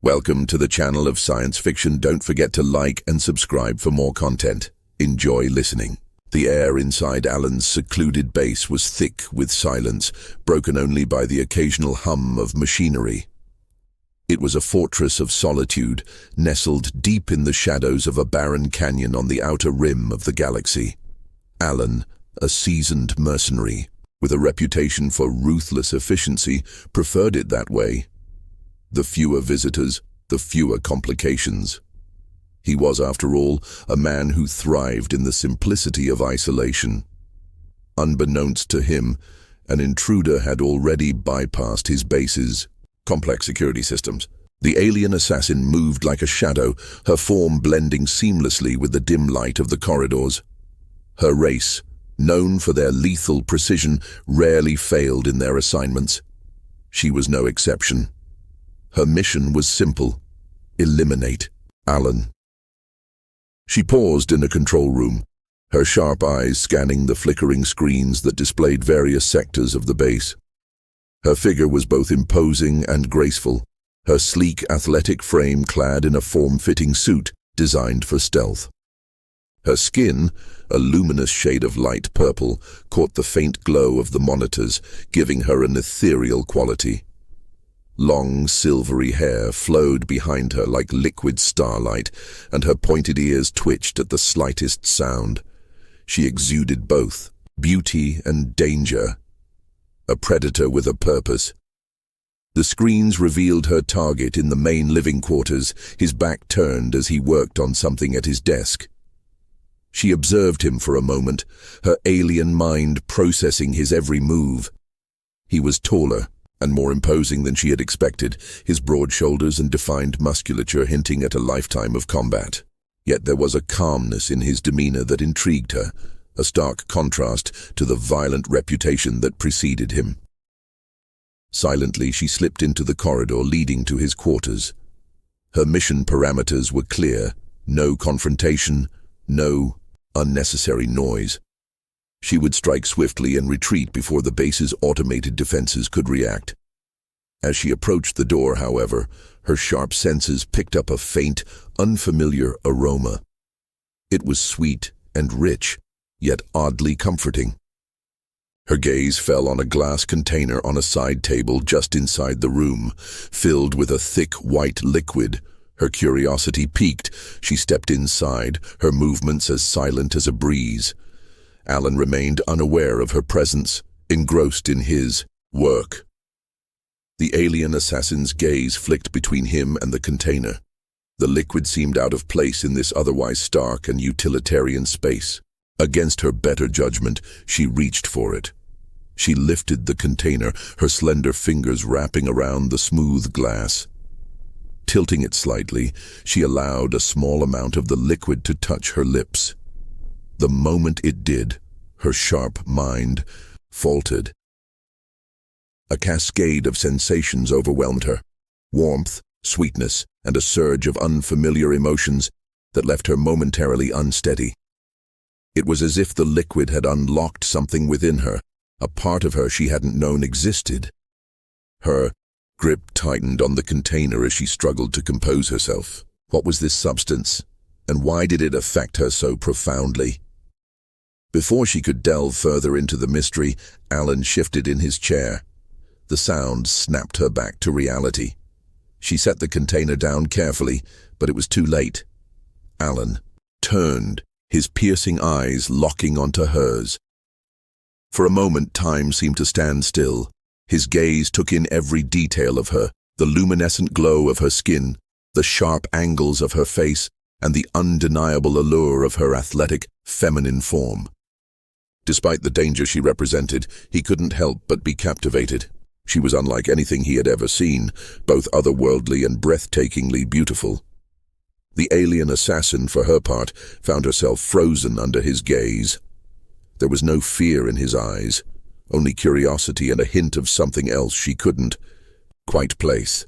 Welcome to the channel of science fiction. Don't forget to like and subscribe for more content. Enjoy listening. The air inside Alan's secluded base was thick with silence, broken only by the occasional hum of machinery. It was a fortress of solitude, nestled deep in the shadows of a barren canyon on the outer rim of the galaxy. Alan, a seasoned mercenary, with a reputation for ruthless efficiency, preferred it that way. The fewer visitors, the fewer complications. He was, after all, a man who thrived in the simplicity of isolation. Unbeknownst to him, an intruder had already bypassed his base's complex security systems. The alien assassin moved like a shadow, her form blending seamlessly with the dim light of the corridors. Her race, known for their lethal precision, rarely failed in their assignments. She was no exception. Her mission was simple: eliminate Alan. She paused in a control room, her sharp eyes scanning the flickering screens that displayed various sectors of the base. Her figure was both imposing and graceful, her sleek, athletic frame clad in a form-fitting suit designed for stealth. Her skin, a luminous shade of light purple, caught the faint glow of the monitors, giving her an ethereal quality. Long, silvery hair flowed behind her like liquid starlight, and her pointed ears twitched at the slightest sound. She exuded both beauty and danger, a predator with a purpose. The screens revealed her target in the main living quarters, his back turned as he worked on something at his desk. She observed him for a moment, her alien mind processing his every move. He was taller and more imposing than she had expected, his broad shoulders and defined musculature hinting at a lifetime of combat. Yet there was a calmness in his demeanor that intrigued her, a stark contrast to the violent reputation that preceded him. Silently, she slipped into the corridor leading to his quarters. Her mission parameters were clear: no confrontation, no unnecessary noise. She would strike swiftly and retreat before the base's automated defenses could react. As she approached the door, however, her sharp senses picked up a faint, unfamiliar aroma. It was sweet and rich, yet oddly comforting. Her gaze fell on a glass container on a side table just inside the room, filled with a thick white liquid. Her curiosity piqued. She stepped inside, her movements as silent as a breeze. Alan remained unaware of her presence, engrossed in his work. The alien assassin's gaze flicked between him and the container. The liquid seemed out of place in this otherwise stark and utilitarian space. Against her better judgment, she reached for it. She lifted the container, her slender fingers wrapping around the smooth glass. Tilting it slightly, she allowed a small amount of the liquid to touch her lips. The moment it did, her sharp mind faltered. A cascade of sensations overwhelmed her: warmth, sweetness, and a surge of unfamiliar emotions that left her momentarily unsteady. It was as if the liquid had unlocked something within her, a part of her she hadn't known existed. Her grip tightened on the container as she struggled to compose herself. What was this substance, and why did it affect her so profoundly? Before she could delve further into the mystery, Alan shifted in his chair. The sound snapped her back to reality. She set the container down carefully, but it was too late. Alan turned, his piercing eyes locking onto hers. For a moment, time seemed to stand still. His gaze took in every detail of her, the luminescent glow of her skin, the sharp angles of her face, and the undeniable allure of her athletic, feminine form. Despite the danger she represented, he couldn't help but be captivated. She was unlike anything he had ever seen, both otherworldly and breathtakingly beautiful. The alien assassin, for her part, found herself frozen under his gaze. There was no fear in his eyes, only curiosity and a hint of something else she couldn't quite place.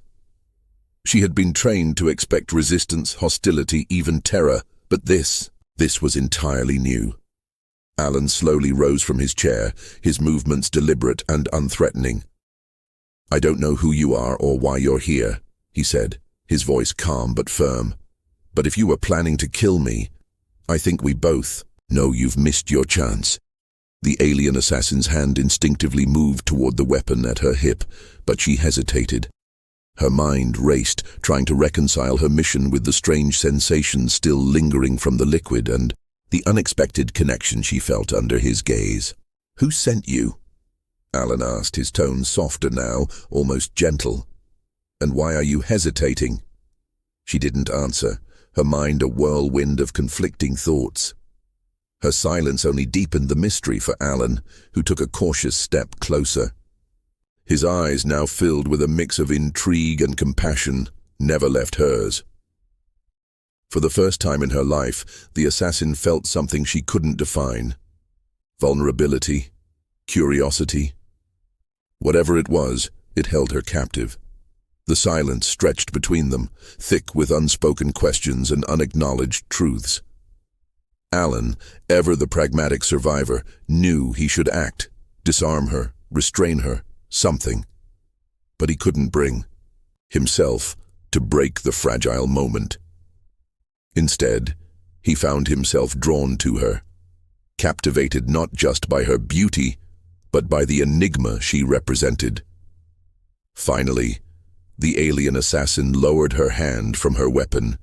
She had been trained to expect resistance, hostility, even terror, but this was entirely new. Alan slowly rose from his chair, his movements deliberate and unthreatening. "I don't know who you are or why you're here," he said, his voice calm but firm. "But if you were planning to kill me, I think we both know you've missed your chance." The alien assassin's hand instinctively moved toward the weapon at her hip, but she hesitated. Her mind raced, trying to reconcile her mission with the strange sensation still lingering from the liquid and the unexpected connection she felt under his gaze. "Who sent you?" Alan asked, his tone softer now, almost gentle. "And why are you hesitating?" She didn't answer, her mind a whirlwind of conflicting thoughts. Her silence only deepened the mystery for Alan, who took a cautious step closer. His eyes, now filled with a mix of intrigue and compassion, never left hers. For the first time in her life, the assassin felt something she couldn't define. Vulnerability, curiosity. Whatever it was, it held her captive. The silence stretched between them, thick with unspoken questions and unacknowledged truths. Alan, ever the pragmatic survivor, knew he should act, disarm her, restrain her, something. But he couldn't bring himself to break the fragile moment. Instead, he found himself drawn to her, captivated not just by her beauty, but by the enigma she represented. Finally, the alien assassin lowered her hand from her weapon,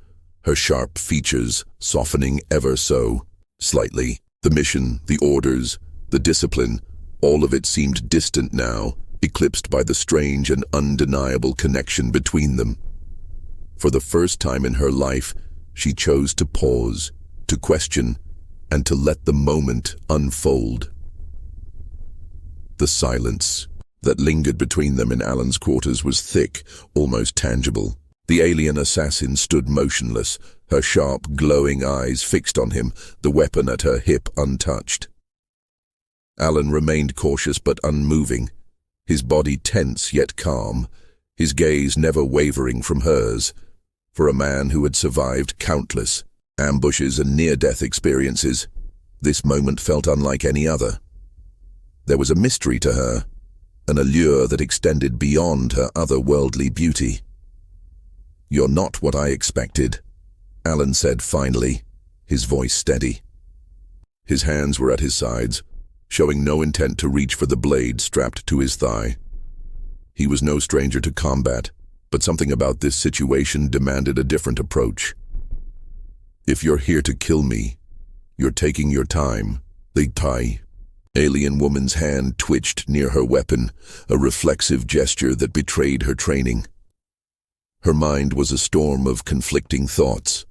her sharp features softening ever so slightly. The mission, the orders, the discipline, all of it seemed distant now, eclipsed by the strange and undeniable connection between them. For the first time in her life, she chose to pause, to question, and to let the moment unfold. The silence that lingered between them in Alan's quarters was thick, almost tangible. The alien assassin stood motionless, her sharp, glowing eyes fixed on him, the weapon at her hip untouched. Alan remained cautious but unmoving, his body tense yet calm, his gaze never wavering from hers. For a man who had survived countless ambushes and near-death experiences, this moment felt unlike any other. There was a mystery to her, an allure that extended beyond her otherworldly beauty. "You're not what I expected," Alan said finally, his voice steady. His hands were at his sides, showing no intent to reach for the blade strapped to his thigh. He was no stranger to combat, but something about this situation demanded a different approach. "If you're here to kill me, you're taking your time." The alien woman's hand twitched near her weapon, a reflexive gesture that betrayed her training. Her mind was a storm of conflicting thoughts.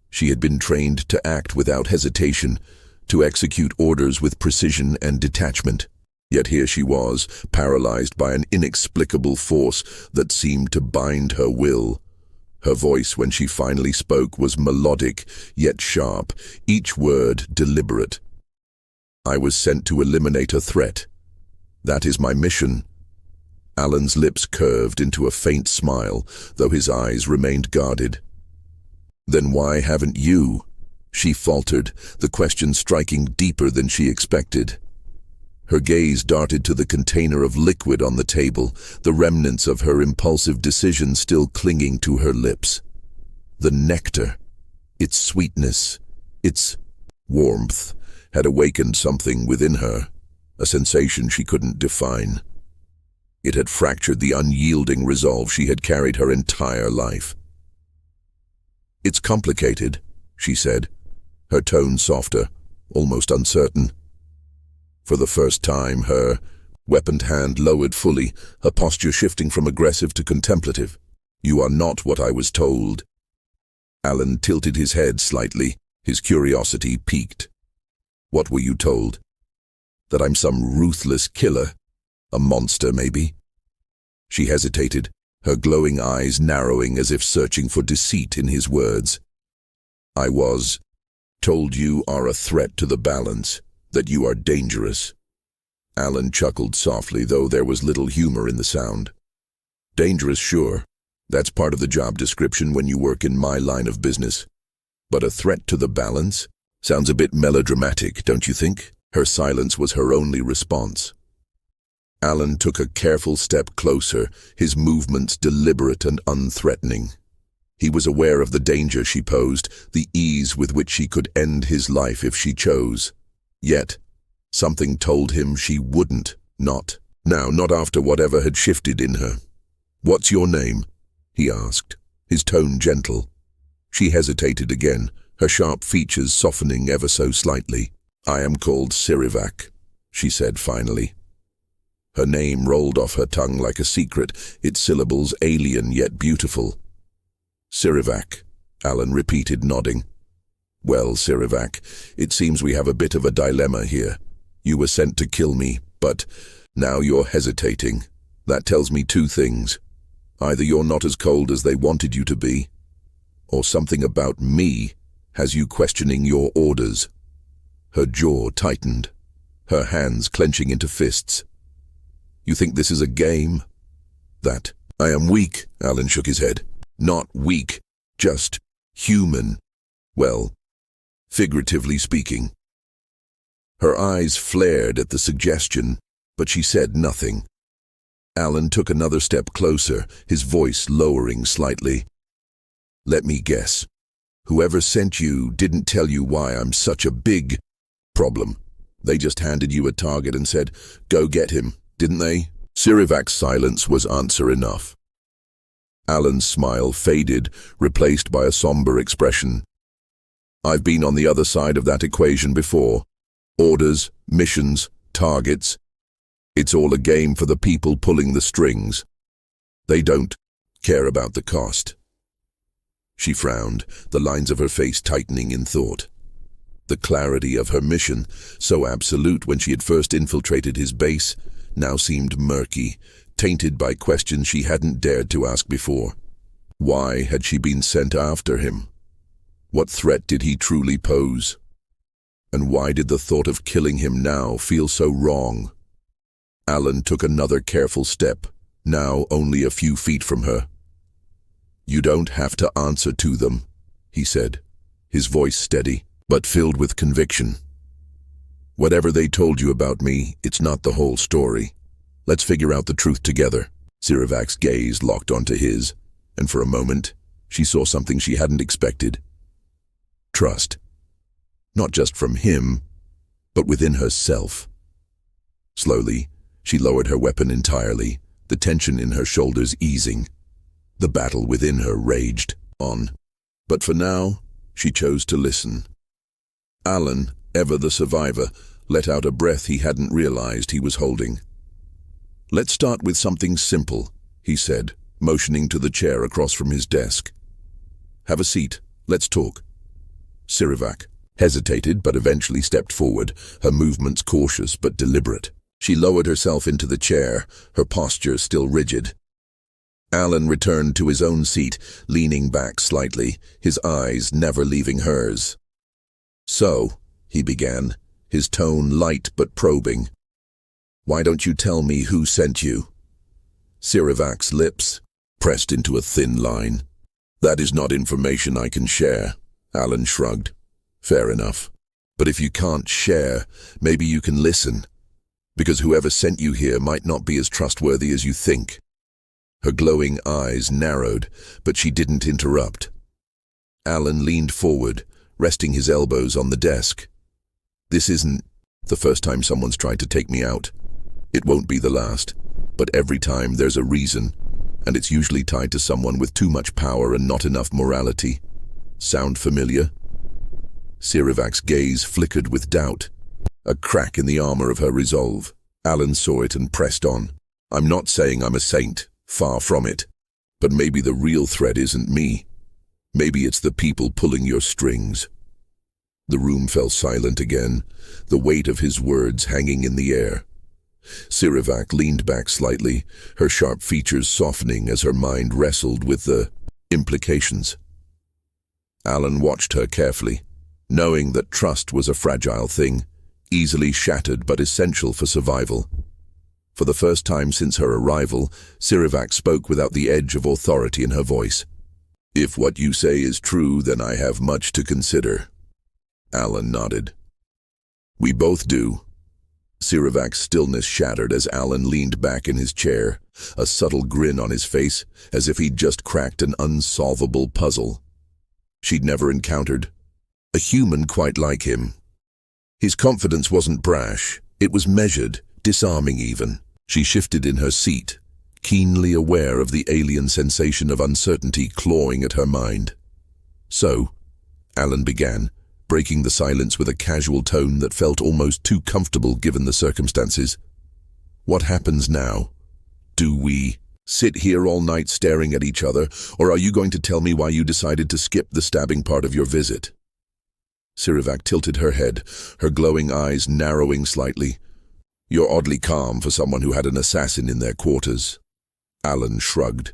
She had been trained to act without hesitation, to execute orders with precision and detachment. Yet here she was, paralyzed by an inexplicable force that seemed to bind her will. Her voice, when she finally spoke, was melodic, yet sharp, each word deliberate. "I was sent to eliminate a threat. That is my mission." Alan's lips curved into a faint smile, though his eyes remained guarded. "Then why haven't you?" she faltered, the question striking deeper than she expected. Her gaze darted to the container of liquid on the table, the remnants of her impulsive decision still clinging to her lips. The nectar, its sweetness, its warmth, had awakened something within her, a sensation she couldn't define. It had fractured the unyielding resolve she had carried her entire life. "It's complicated," she said, her tone softer, almost uncertain. For the first time, her weaponed hand lowered fully, her posture shifting from aggressive to contemplative. "You are not what I was told." Alan tilted his head slightly, his curiosity piqued. "What were you told? That I'm some ruthless killer? A monster, maybe?" She hesitated, her glowing eyes narrowing as if searching for deceit in his words. "I was told you are a threat to the balance, that you are dangerous." Alan chuckled softly, though there was little humor in the sound. "Dangerous, sure. That's part of the job description when you work in my line of business. But a threat to the balance? Sounds a bit melodramatic, don't you think?" Her silence was her only response. Alan took a careful step closer, his movements deliberate and unthreatening. He was aware of the danger she posed, the ease with which she could end his life if she chose. Yet, something told him she wouldn't. Not now, not after whatever had shifted in her. "What's your name?" he asked, his tone gentle. She hesitated again, her sharp features softening ever so slightly. "I am called Sirivak," she said finally. Her name rolled off her tongue like a secret, its syllables alien yet beautiful. "Sirivak," Alan repeated, nodding. "Well, Sirivak, it seems we have a bit of a dilemma here. You were sent to kill me, but now you're hesitating. That tells me two things. Either you're not as cold as they wanted you to be, or something about me has you questioning your orders." Her jaw tightened, her hands clenching into fists. "You think this is a game?" "That I am weak," Alan shook his head. "Not weak, just human. Well, figuratively speaking." Her eyes flared at the suggestion, but she said nothing. Alan took another step closer, his voice lowering slightly. "Let me guess. Whoever sent you didn't tell you why I'm such a big problem. They just handed you a target and said, 'Go get him,' didn't they?" Sirivak's silence was answer enough. Alan's smile faded, replaced by a somber expression. "I've been on the other side of that equation before. Orders, missions, targets. It's all a game for the people pulling the strings. They don't care about the cost." She frowned, the lines of her face tightening in thought. The clarity of her mission, so absolute when she had first infiltrated his base, now seemed murky, tainted by questions she hadn't dared to ask before. Why had she been sent after him? What threat did he truly pose? And why did the thought of killing him now feel so wrong? Alan took another careful step, now only a few feet from her. "You don't have to answer to them," he said, his voice steady, but filled with conviction. "Whatever they told you about me, it's not the whole story. Let's figure out the truth together." Sirivak's gaze locked onto his, and for a moment, she saw something she hadn't expected. Trust. Not just from him, but within herself. Slowly, she lowered her weapon entirely, the tension in her shoulders easing. The battle within her raged on. But for now, she chose to listen. Alan, ever the survivor, let out a breath he hadn't realized he was holding. "Let's start with something simple," he said, motioning to the chair across from his desk. "Have a seat. Let's talk." Sirivak hesitated but eventually stepped forward, her movements cautious but deliberate. She lowered herself into the chair, her posture still rigid. Alan returned to his own seat, leaning back slightly, his eyes never leaving hers. "So," he began, his tone light but probing, "why don't you tell me who sent you?" Sirivak's lips pressed into a thin line. "That is not information I can share," Alan shrugged. "Fair enough. But if you can't share, maybe you can listen. Because whoever sent you here might not be as trustworthy as you think." Her glowing eyes narrowed, but she didn't interrupt. Alan leaned forward, resting his elbows on the desk. "This isn't the first time someone's tried to take me out. It won't be the last, but every time there's a reason, and it's usually tied to someone with too much power and not enough morality. Sound familiar?" Sirivak's gaze flickered with doubt, a crack in the armor of her resolve. Alan saw it and pressed on. "I'm not saying I'm a saint, far from it. But maybe the real threat isn't me. Maybe it's the people pulling your strings." The room fell silent again, the weight of his words hanging in the air. Sirivak leaned back slightly, her sharp features softening as her mind wrestled with the implications. Alan watched her carefully, knowing that trust was a fragile thing, easily shattered but essential for survival. For the first time since her arrival, Sirivak spoke without the edge of authority in her voice. "If what you say is true, then I have much to consider." Alan nodded. "We both do. Siravac's stillness shattered as Alan leaned back in his chair, a subtle grin on his face, as if he'd just cracked an unsolvable puzzle. She'd never encountered a human quite like him. His confidence wasn't brash, it was measured, disarming even. She shifted in her seat, keenly aware of the alien sensation of uncertainty clawing at her mind. "So," Alan began, breaking the silence with a casual tone that felt almost too comfortable given the circumstances. "What happens now? Do we sit here all night staring at each other, or are you going to tell me why you decided to skip the stabbing part of your visit?" Siravac tilted her head, her glowing eyes narrowing slightly. "You're oddly calm for someone who had an assassin in their quarters." Alan shrugged.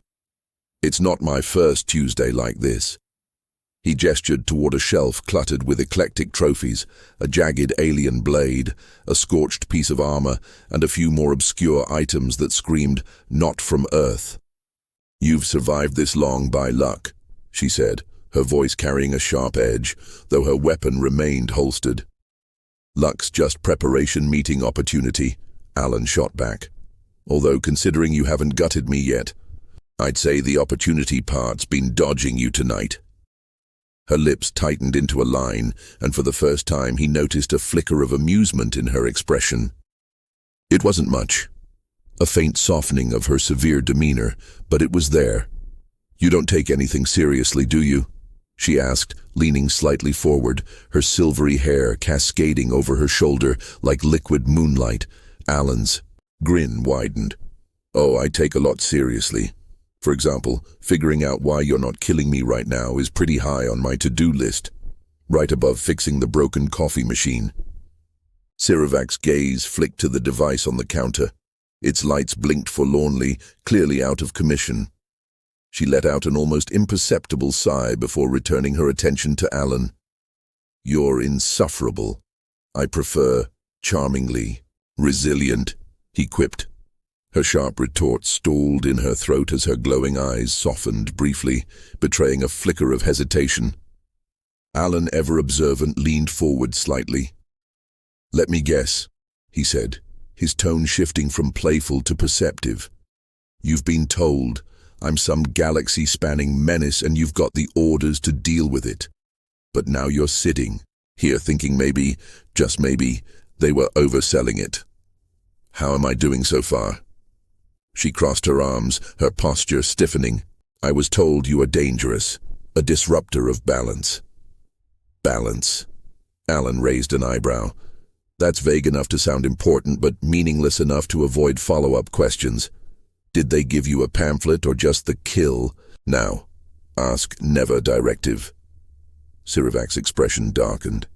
"It's not my first Tuesday like this." He gestured toward a shelf cluttered with eclectic trophies, a jagged alien blade, a scorched piece of armor, and a few more obscure items that screamed, "Not from Earth." "You've survived this long by luck," she said, her voice carrying a sharp edge, though her weapon remained holstered. "Luck's just preparation meeting opportunity," Alan shot back. "Although considering you haven't gutted me yet, I'd say the opportunity part's been dodging you tonight." Her lips tightened into a line, and for the first time he noticed a flicker of amusement in her expression. It wasn't much, a faint softening of her severe demeanor, but it was there. "You don't take anything seriously, do you?" she asked, leaning slightly forward, her silvery hair cascading over her shoulder like liquid moonlight. Alan's grin widened. "Oh, I take a lot seriously. For example, figuring out why you're not killing me right now is pretty high on my to-do list, right above fixing the broken coffee machine." Siravac's gaze flicked to the device on the counter. Its lights blinked forlornly, clearly out of commission. She let out an almost imperceptible sigh before returning her attention to Alan. "You're insufferable. I prefer charmingly resilient," he quipped. Her sharp retort stalled in her throat as her glowing eyes softened briefly, betraying a flicker of hesitation. Alan, ever observant, leaned forward slightly. "Let me guess," he said, his tone shifting from playful to perceptive. "You've been told I'm some galaxy-spanning menace and you've got the orders to deal with it. But now you're sitting here thinking maybe, just maybe, they were overselling it. How am I doing so far?" She crossed her arms, her posture stiffening. "I was told you are dangerous, a disruptor of balance." "Balance?" Alan raised an eyebrow. "That's vague enough to sound important, but meaningless enough to avoid follow-up questions. Did they give you a pamphlet or just the kill, now, ask never directive?" Siravac's expression darkened.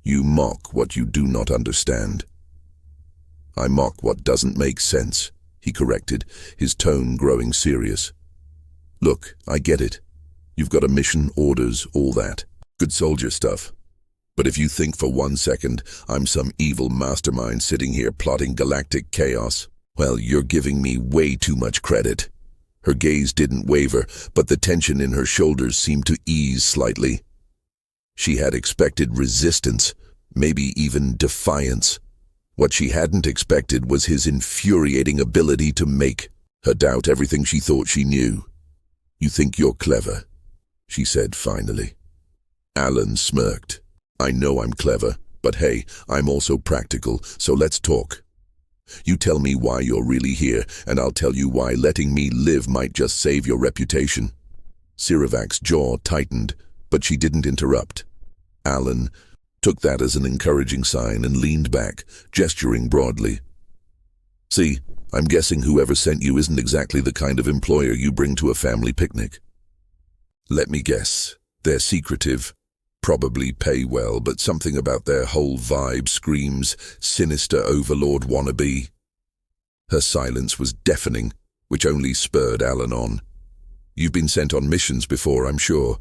"You mock what you do not understand." "I mock what doesn't make sense," he corrected, his tone growing serious. "Look, I get it. You've got a mission, orders, all that. Good soldier stuff. But if you think for 1 second I'm some evil mastermind sitting here plotting galactic chaos, well, you're giving me way too much credit." Her gaze didn't waver, but the tension in her shoulders seemed to ease slightly. She had expected resistance, maybe even defiance. What she hadn't expected was his infuriating ability to make her doubt everything she thought she knew. "You think you're clever," she said finally. Alan smirked. "I know I'm clever, but hey, I'm also practical, so let's talk. You tell me why you're really here, and I'll tell you why letting me live might just save your reputation." Siravac's jaw tightened, but she didn't interrupt. Alan took that as an encouraging sign and leaned back, gesturing broadly. "See, I'm guessing whoever sent you isn't exactly the kind of employer you bring to a family picnic." "Let me guess. They're secretive, probably pay well, but something about their whole vibe screams sinister overlord wannabe." Her silence was deafening, which only spurred Alan on. "You've been sent on missions before, I'm sure.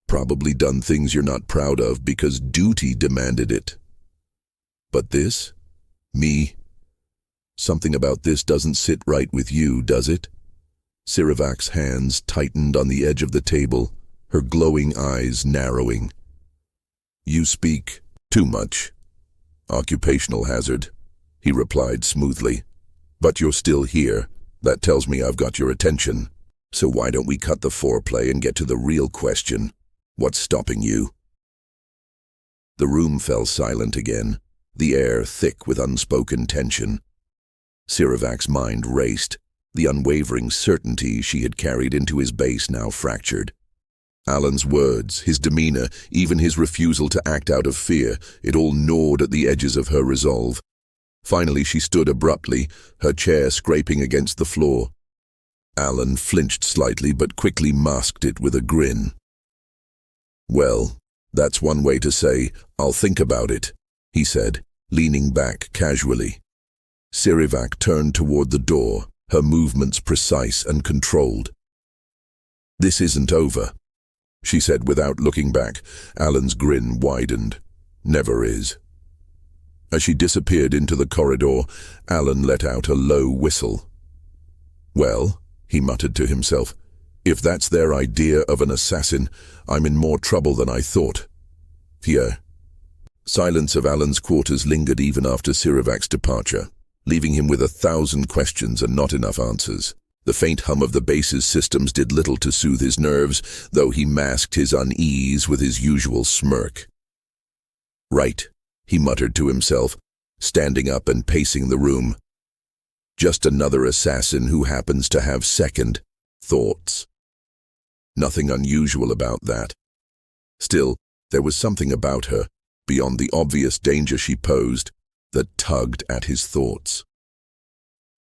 Probably done things you're not proud of because duty demanded it. But this? Me? Something about this doesn't sit right with you, does it?" Siravac's hands tightened on the edge of the table, her glowing eyes narrowing. "You speak too much. Occupational hazard," he replied smoothly. But you're still here. That tells me I've got your attention. So why don't we cut the foreplay and get to the real question? What's stopping you? The room fell silent again, the air thick with unspoken tension. Sirivak's mind raced, the unwavering certainty she had carried into his base now fractured. Alan's words, his demeanor, even his refusal to act out of fear, it all gnawed at the edges of her resolve. Finally she stood abruptly, her chair scraping against the floor. Alan flinched slightly but quickly masked it with a grin. Well, that's one way to say, "I'll think about it," he said, leaning back casually. Sirivak turned toward the door, her movements precise and controlled. "This isn't over," she said without looking back. Alan's grin widened. "Never is." As she disappeared into the corridor, Alan let out a low whistle. "Well," he muttered to himself, "if that's their idea of an assassin, I'm in more trouble than I thought." Here. Silence of Alan's quarters lingered even after Sirivak's departure, leaving him with 1,000 questions and not enough answers. The faint hum of the base's systems did little to soothe his nerves, though he masked his unease with his usual smirk. "Right," he muttered to himself, standing up and pacing the room. "Just another assassin who happens to have second thoughts. Nothing unusual about that. Still, there was something about her, beyond the obvious danger she posed, that tugged at his thoughts.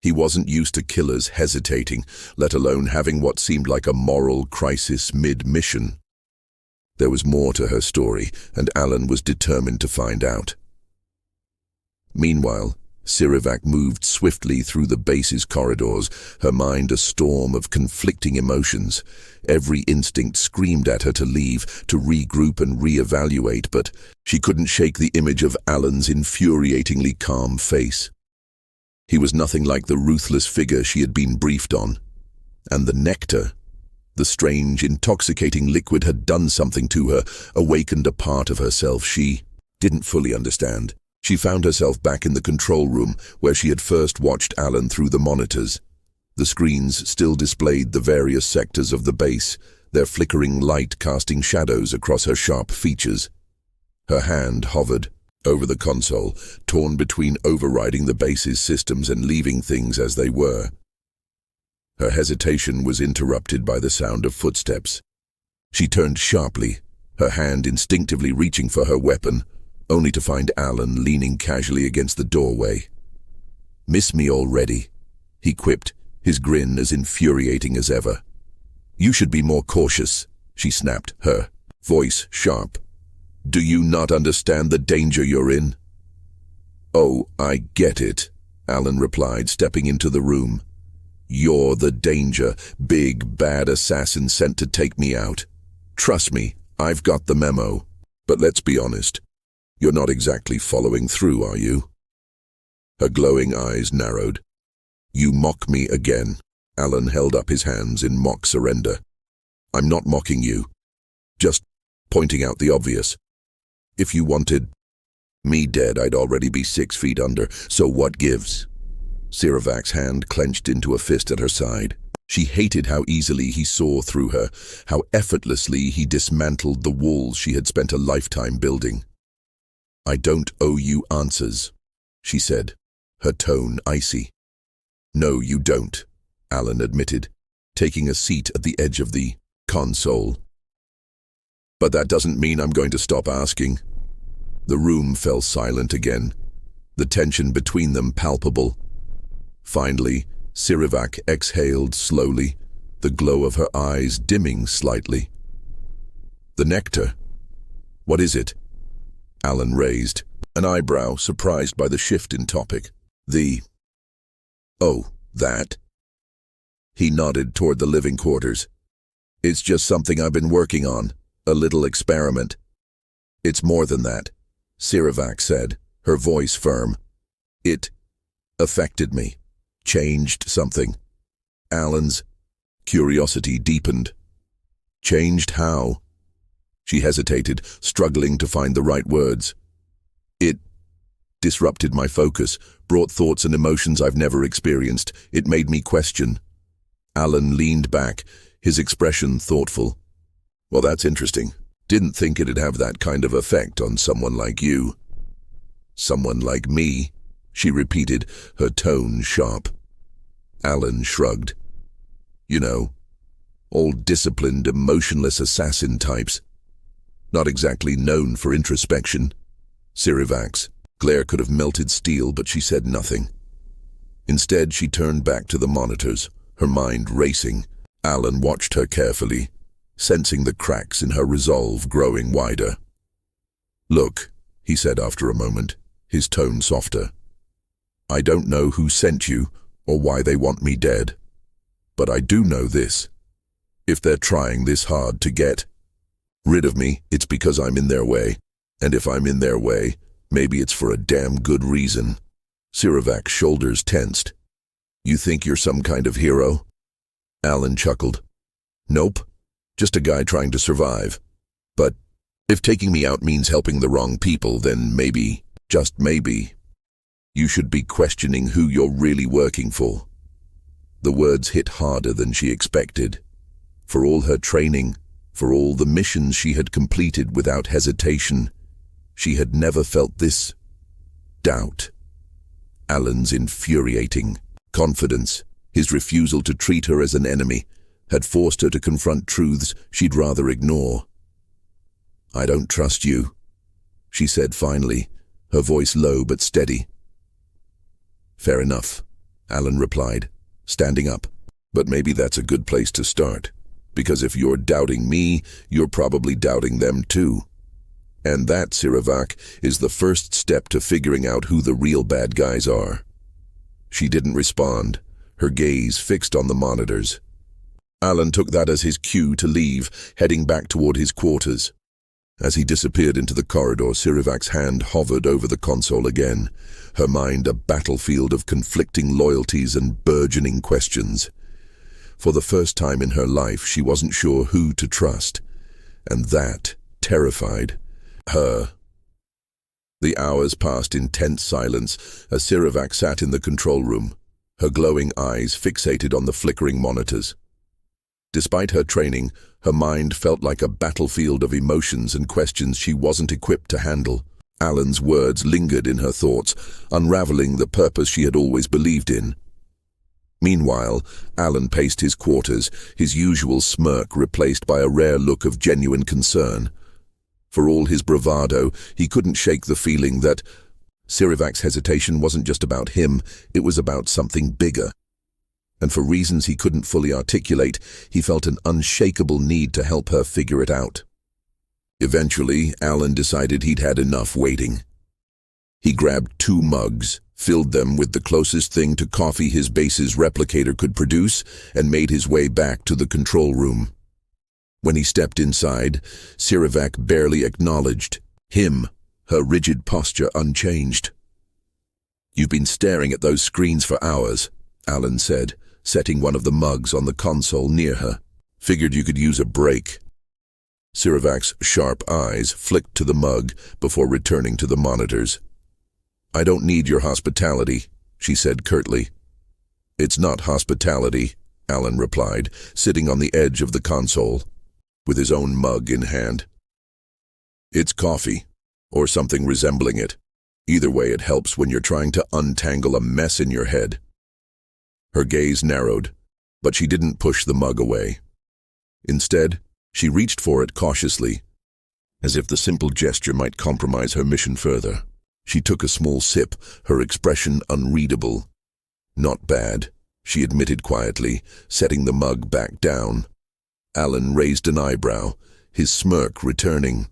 He wasn't used to killers hesitating, let alone having what seemed like a moral crisis mid-mission. There was more to her story, and Alan was determined to find out. Meanwhile, Sirivak moved swiftly through the base's corridors, her mind a storm of conflicting emotions. Every instinct screamed at her to leave, to regroup and reevaluate, but she couldn't shake the image of Alan's infuriatingly calm face. He was nothing like the ruthless figure she had been briefed on. And the nectar, the strange, intoxicating liquid, had done something to her, awakened a part of herself she didn't fully understand. She found herself back in the control room, where she had first watched Alan through the monitors. The screens still displayed the various sectors of the base, their flickering light casting shadows across her sharp features. Her hand hovered over the console, torn between overriding the base's systems and leaving things as they were. Her hesitation was interrupted by the sound of footsteps. She turned sharply, her hand instinctively reaching for her weapon, only to find Alan leaning casually against the doorway. "Miss me already?" he quipped, his grin as infuriating as ever. "You should be more cautious," she snapped, her voice sharp. "Do you not understand the danger you're in?" "Oh, I get it," Alan replied, stepping into the room. "You're the danger, big, bad assassin sent to take me out. Trust me, I've got the memo. But let's be honest. You're not exactly following through, are you?" Her glowing eyes narrowed. "You mock me again." Alan held up his hands in mock surrender. "I'm not mocking you. Just pointing out the obvious. If you wanted me dead, I'd already be 6 feet under, so what gives?" Sirivak's hand clenched into a fist at her side. She hated how easily he saw through her, how effortlessly he dismantled the walls she had spent a lifetime building. "I don't owe you answers," she said, her tone icy. "No, you don't," Alan admitted, taking a seat at the edge of the console. "But that doesn't mean I'm going to stop asking." The room fell silent again, the tension between them palpable. Finally, Sirivak exhaled slowly, the glow of her eyes dimming slightly. "The nectar. What is it?" Alan raised an eyebrow, surprised by the shift in topic. "Oh, that?" He nodded toward the living quarters. "It's just something I've been working on, a little experiment." "It's more than that," Sirivak said, her voice firm. "It affected me, changed something." Alan's curiosity deepened. "Changed how?" She hesitated, struggling to find the right words. "It disrupted my focus, brought thoughts and emotions I've never experienced. It made me question. Alan leaned back, his expression thoughtful. Well, that's interesting. Didn't think it'd have that kind of effect on someone like you. Someone like me, she repeated, her tone sharp. Alan shrugged. You know, all disciplined, emotionless assassin types. Not exactly known for introspection. Sirivak's glare could have melted steel, but she said nothing. Instead, she turned back to the monitors, her mind racing. Alan watched her carefully, sensing the cracks in her resolve growing wider. Look, he said after a moment, his tone softer. I don't know who sent you or why they want me dead. But I do know this. If they're trying this hard to get rid of me, it's because I'm in their way. And if I'm in their way, maybe it's for a damn good reason. Sirivak's shoulders tensed. You think you're some kind of hero? Alan chuckled. Nope, just a guy trying to survive. But if taking me out means helping the wrong people, then maybe, just maybe, you should be questioning who you're really working for. The words hit harder than she expected. For all her training, for all the missions she had completed without hesitation, she had never felt this doubt. Alan's infuriating confidence, his refusal to treat her as an enemy, had forced her to confront truths she'd rather ignore. I don't trust you, she said finally, her voice low but steady. Fair enough, Alan replied, standing up. But maybe that's a good place to start, because if you're doubting me, you're probably doubting them too. And that, Sirivak, is the first step to figuring out who the real bad guys are. She didn't respond, her gaze fixed on the monitors. Alan took that as his cue to leave, heading back toward his quarters. As he disappeared into the corridor, Sirivak's hand hovered over the console again, her mind a battlefield of conflicting loyalties and burgeoning questions. For the first time in her life, she wasn't sure who to trust, and that terrified her. The hours passed in tense silence as Sirivak sat in the control room, her glowing eyes fixated on the flickering monitors. Despite her training, her mind felt like a battlefield of emotions and questions she wasn't equipped to handle. Alan's words lingered in her thoughts, unraveling the purpose she had always believed in. Meanwhile, Alan paced his quarters, his usual smirk replaced by a rare look of genuine concern. For all his bravado, he couldn't shake the feeling that Sirivak's hesitation wasn't just about him, it was about something bigger. And for reasons he couldn't fully articulate, he felt an unshakable need to help her figure it out. Eventually, Alan decided he'd had enough waiting. He grabbed 2 mugs, filled them with the closest thing to coffee his base's replicator could produce, and made his way back to the control room. When he stepped inside, Sirivak barely acknowledged him, her rigid posture unchanged. You've been staring at those screens for hours, Alan said, setting one of the mugs on the console near her. Figured you could use a break. Sirivak's sharp eyes flicked to the mug before returning to the monitors. I don't need your hospitality, she said curtly. It's not hospitality, Alan replied, sitting on the edge of the console, with his own mug in hand. It's coffee, or something resembling it. Either way, it helps when you're trying to untangle a mess in your head. Her gaze narrowed, but she didn't push the mug away. Instead, she reached for it cautiously, as if the simple gesture might compromise her mission further. She took a small sip, her expression unreadable. Not bad, she admitted quietly, setting the mug back down. Alan raised an eyebrow, his smirk returning.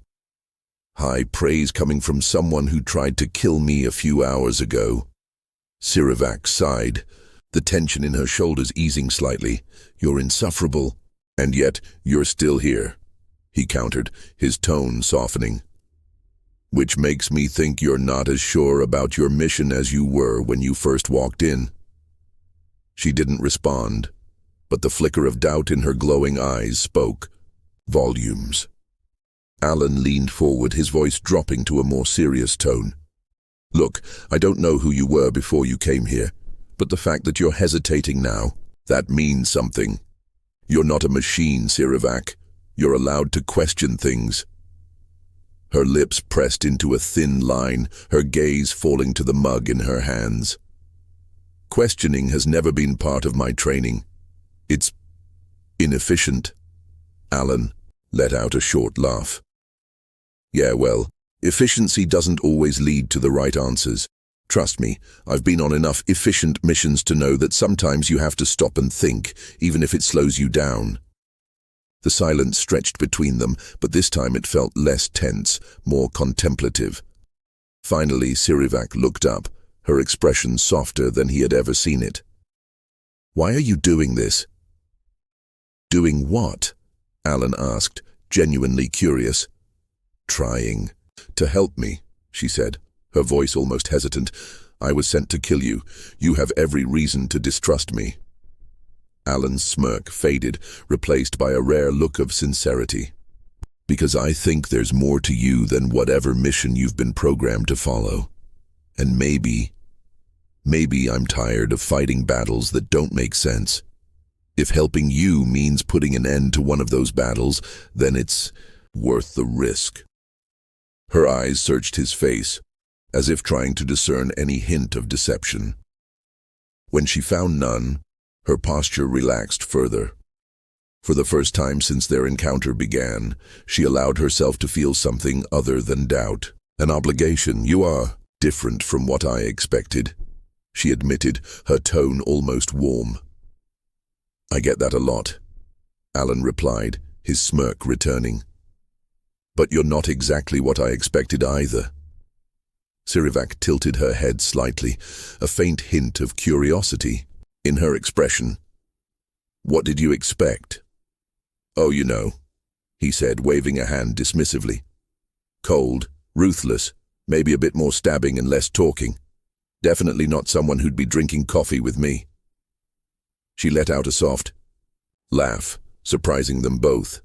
High praise coming from someone who tried to kill me a few hours ago. Sirivak sighed, the tension in her shoulders easing slightly. You're insufferable, and yet you're still here, he countered, his tone softening. Which makes me think you're not as sure about your mission as you were when you first walked in. She didn't respond, but the flicker of doubt in her glowing eyes spoke volumes. Alan leaned forward, his voice dropping to a more serious tone. Look, I don't know who you were before you came here, but the fact that you're hesitating now, that means something. You're not a machine, Sirivak. You're allowed to question things. Her lips pressed into a thin line, her gaze falling to the mug in her hands. Questioning has never been part of my training. It's inefficient. Alan let out a short laugh. Yeah, well, efficiency doesn't always lead to the right answers. Trust me, I've been on enough efficient missions to know that sometimes you have to stop and think, even if it slows you down. The silence stretched between them, but this time it felt less tense, more contemplative. Finally, Sirivak looked up, her expression softer than he had ever seen it. Why are you doing this? Doing what? Alan asked, genuinely curious. Trying to help me, she said, her voice almost hesitant. I was sent to kill you. You have every reason to distrust me. Alan's smirk faded, replaced by a rare look of sincerity. Because I think there's more to you than whatever mission you've been programmed to follow. And maybe I'm tired of fighting battles that don't make sense. If helping you means putting an end to one of those battles, then it's worth the risk. Her eyes searched his face, as if trying to discern any hint of deception. When she found none, her posture relaxed further. For the first time since their encounter began, she allowed herself to feel something other than doubt. An obligation. You are different from what I expected, she admitted, her tone almost warm. I get that a lot, Alan replied, his smirk returning. But you're not exactly what I expected either. Sirivak tilted her head slightly, a faint hint of curiosity in her expression. What did you expect? Oh, you know, he said, waving a hand dismissively. Cold, ruthless, maybe a bit more stabbing and less talking. Definitely not someone who'd be drinking coffee with me. She let out a soft laugh, surprising them both.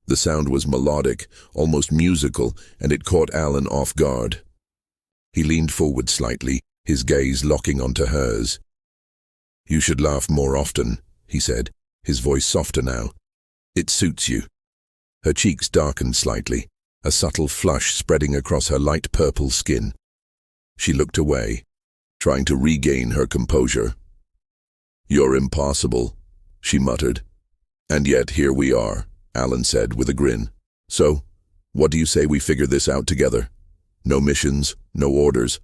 The sound was melodic, almost musical, and it caught Alan off guard. He leaned forward slightly, his gaze locking onto hers. You should laugh more often, he said, his voice softer now. It suits you. Her cheeks darkened slightly, a subtle flush spreading across her light purple skin. She looked away, trying to regain her composure. You're impossible, she muttered. And yet here we are, Alan said with a grin. So, what do you say we figure this out together? No missions, no orders.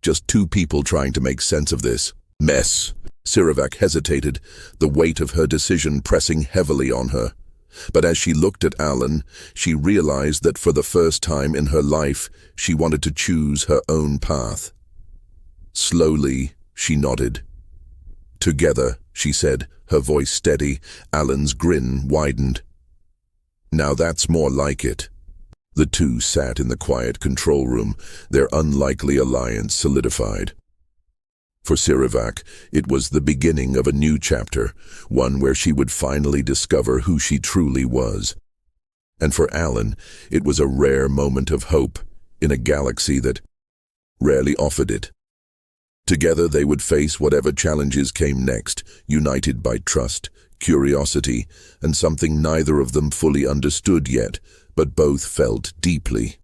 Just two people trying to make sense of this mess. Sirivak hesitated, the weight of her decision pressing heavily on her. But as she looked at Alan, she realized that for the first time in her life, she wanted to choose her own path. Slowly, she nodded. Together, she said, her voice steady. Alan's grin widened. Now that's more like it. The two sat in the quiet control room, their unlikely alliance solidified. For Sirivak, it was the beginning of a new chapter, one where she would finally discover who she truly was. And for Alan, it was a rare moment of hope in a galaxy that rarely offered it. Together they would face whatever challenges came next, united by trust, curiosity, and something neither of them fully understood yet, but both felt deeply.